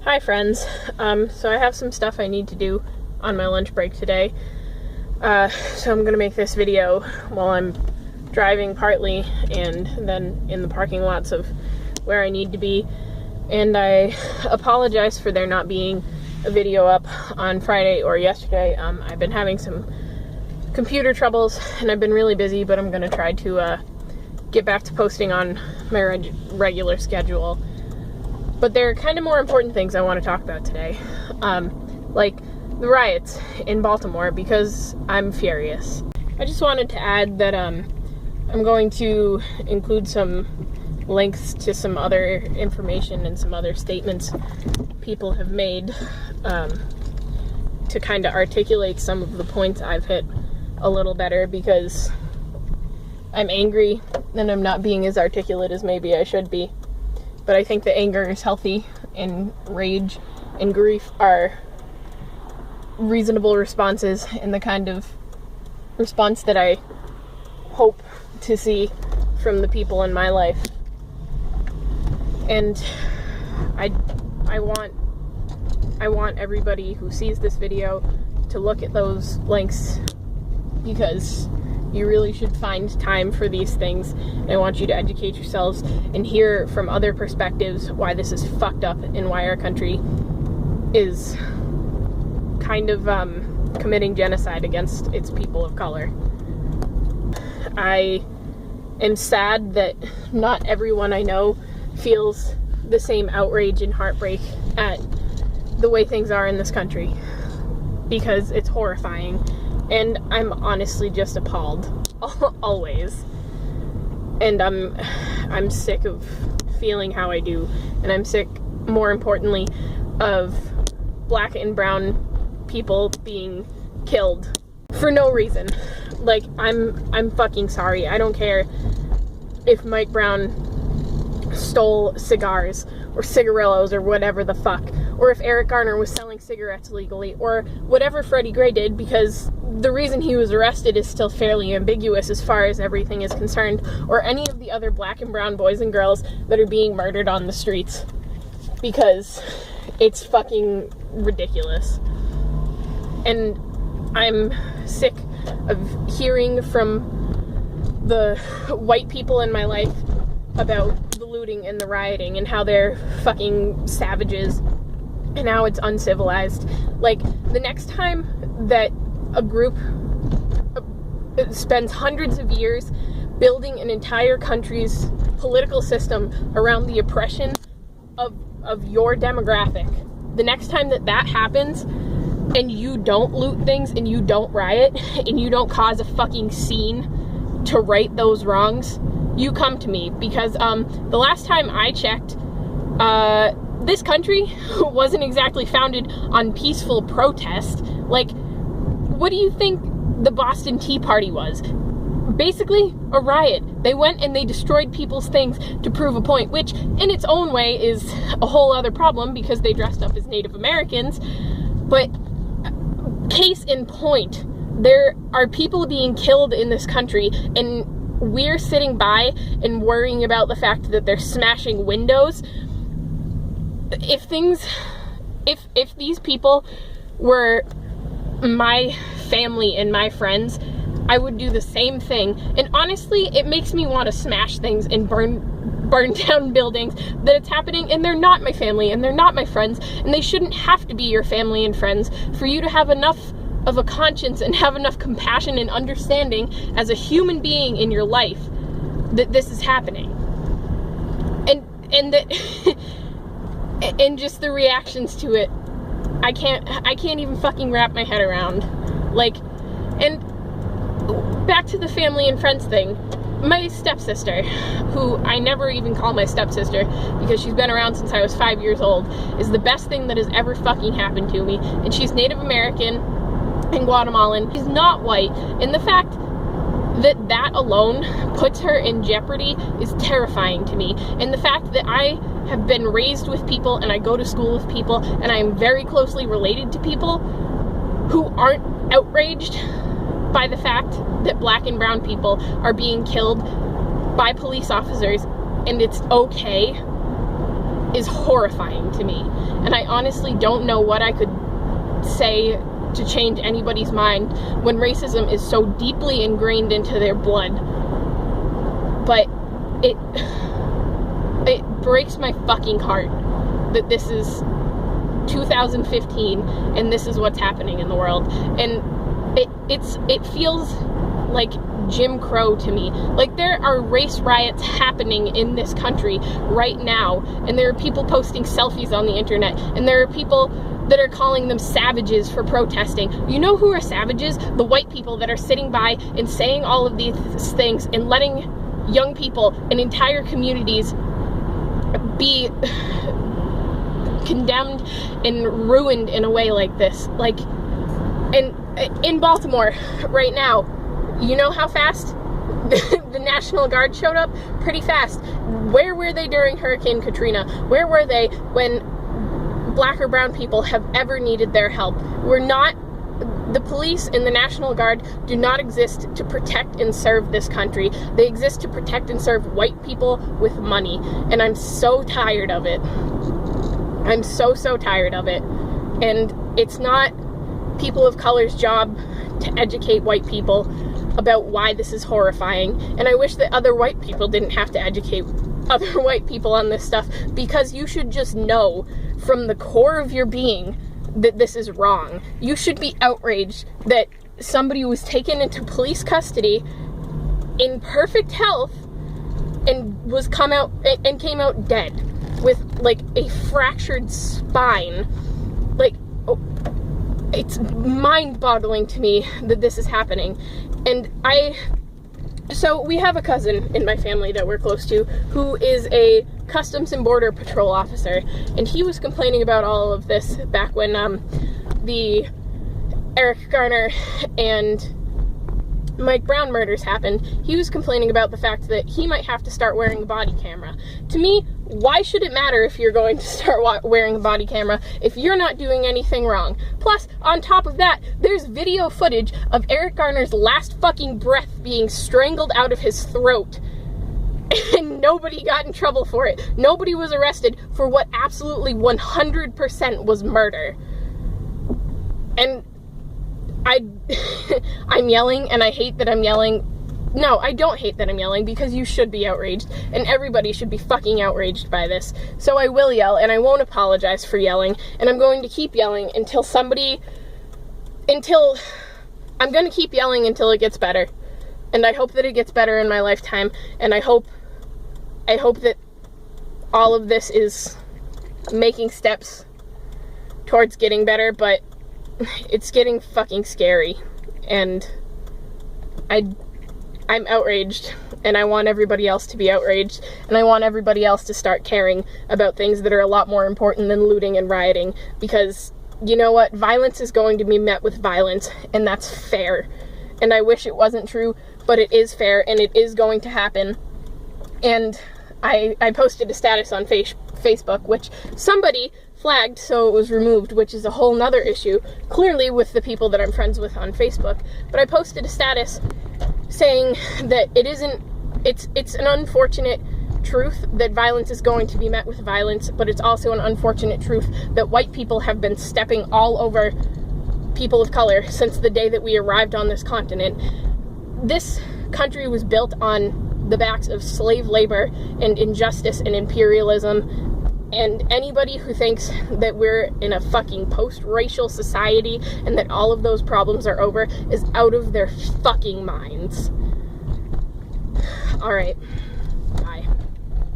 Hi friends. So I have some stuff I need to do on my lunch break today. So I'm gonna make this video while I'm driving partly and then in the parking lots of where I need to be. And I apologize for there not being a video up on Friday or yesterday. I've been having some computer troubles and I've been really busy, but I'm gonna try to get back to posting on my regular schedule. But there are kind of more important things I want to talk about today, like the riots in Baltimore, because I'm furious. I just wanted to add that I'm going to include some links to some other information and some other statements people have made to kind of articulate some of the points I've hit a little better, because I'm angry and I'm not being as articulate as maybe I should be. But I think that anger is healthy, and rage and grief are reasonable responses, and the kind of response that I hope to see from the people in my life. And I want everybody who sees this video to look at those links, because you really should find time for these things. And I want you to educate yourselves and hear from other perspectives why this is fucked up and why our country is kind of committing genocide against its people of color. I am sad that not everyone I know feels the same outrage and heartbreak at the way things are in this country, because it's horrifying. And I'm honestly just appalled, always. And I'm sick of feeling how I do. And I'm sick, more importantly, of black and brown people being killed for no reason. Like, I'm fucking sorry. I don't care if Mike Brown stole cigars or cigarillos or whatever the fuck, or if Eric Garner was selling cigarettes legally, or whatever Freddie Gray did, because the reason he was arrested is still fairly ambiguous as far as everything is concerned, or any of the other black and brown boys and girls that are being murdered on the streets, because it's fucking ridiculous. And I'm sick of hearing from the white people in my life about the looting and the rioting and how they're fucking savages and how it's uncivilized. Like, the next time that a group spends hundreds of years building an entire country's political system around the oppression of your demographic, the next time that happens and you don't loot things and you don't riot and you don't cause a fucking scene to right those wrongs, you come to me. Because the last time I checked, this country wasn't exactly founded on peaceful protest. Like, what do you think the Boston Tea Party was? Basically a riot. They went and they destroyed people's things to prove a point, which in its own way is a whole other problem, because they dressed up as Native Americans. But case in point, there are people being killed in this country, and we're sitting by and worrying about the fact that they're smashing windows. If these people were my family and my friends, I would do the same thing. And honestly, it makes me want to smash things and burn down buildings that it's happening, and they're not my family and they're not my friends, and they shouldn't have to be your family and friends for you to have enough of a conscience and have enough compassion and understanding as a human being in your life that this is happening. And that and just the reactions to it, I can't even fucking wrap my head around. Like, and back to the family and friends thing, my stepsister, who I never even call my stepsister because she's been around since I was 5 years old, is the best thing that has ever fucking happened to me. And she's Native American and Guatemalan. She's not white. And the fact that alone puts her in jeopardy is terrifying to me. And the fact that I have been raised with people and I go to school with people and I am very closely related to people who aren't outraged by the fact that black and brown people are being killed by police officers, and it's okay, is horrifying to me. And I honestly don't know what I could say to change anybody's mind when racism is so deeply ingrained into their blood. But it breaks my fucking heart that this is 2015 and this is what's happening in the world. And it feels like Jim Crow to me. Like, there are race riots happening in this country right now, and there are people posting selfies on the internet, and there are people that are calling them savages for protesting. You know who are savages? The white people that are sitting by and saying all of these things and letting young people and entire communities be condemned and ruined in a way like this. Like, in Baltimore right now, you know how fast the National Guard showed up? Pretty fast. Where were they during Hurricane Katrina? Where were they when black or brown people have ever needed their help? The police and the National Guard do not exist to protect and serve this country. They exist to protect and serve white people with money. And I'm so tired of it. I'm so tired of it. And it's not people of color's job to educate white people about why this is horrifying. And I wish that other white people didn't have to educate other white people on this stuff, because you should just know from the core of your being that this is wrong. You should be outraged that somebody was taken into police custody in perfect health and came out dead with like a fractured spine. Like, it's mind-boggling to me that this is happening. And so we have a cousin in my family that we're close to who is a Customs and Border Patrol officer, and he was complaining about all of this back when the Eric Garner and Mike Brown murders happened. He was complaining about the fact that he might have to start wearing a body camera. To me, why should it matter if you're going to start wearing a body camera if you're not doing anything wrong? Plus, on top of that, there's video footage of Eric Garner's last fucking breath being strangled out of his throat. And nobody got in trouble for it. Nobody was arrested for what absolutely 100% was murder. And I'm yelling, and I hate that I'm yelling. No, I don't hate that I'm yelling, because you should be outraged, and everybody should be fucking outraged by this. So I will yell, and I won't apologize for yelling, and I'm going to keep yelling until I'm going to keep yelling until it gets better. And I hope that it gets better in my lifetime, and I hope that all of this is making steps towards getting better, but it's getting fucking scary, and I'm outraged, and I want everybody else to be outraged, and I want everybody else to start caring about things that are a lot more important than looting and rioting, because you know what? Violence is going to be met with violence, and that's fair. And I wish it wasn't true, but it is fair, and it is going to happen. And I posted a status on Facebook, which somebody flagged, so it was removed, which is a whole nother issue, clearly with the people that I'm friends with on Facebook. But I posted a status saying that it's an unfortunate truth that violence is going to be met with violence, but it's also an unfortunate truth that white people have been stepping all over people of color since the day that we arrived on this continent. This country was built on the backs of slave labor and injustice and imperialism, and anybody who thinks that we're in a fucking post-racial society and that all of those problems are over is out of their fucking minds. Alright.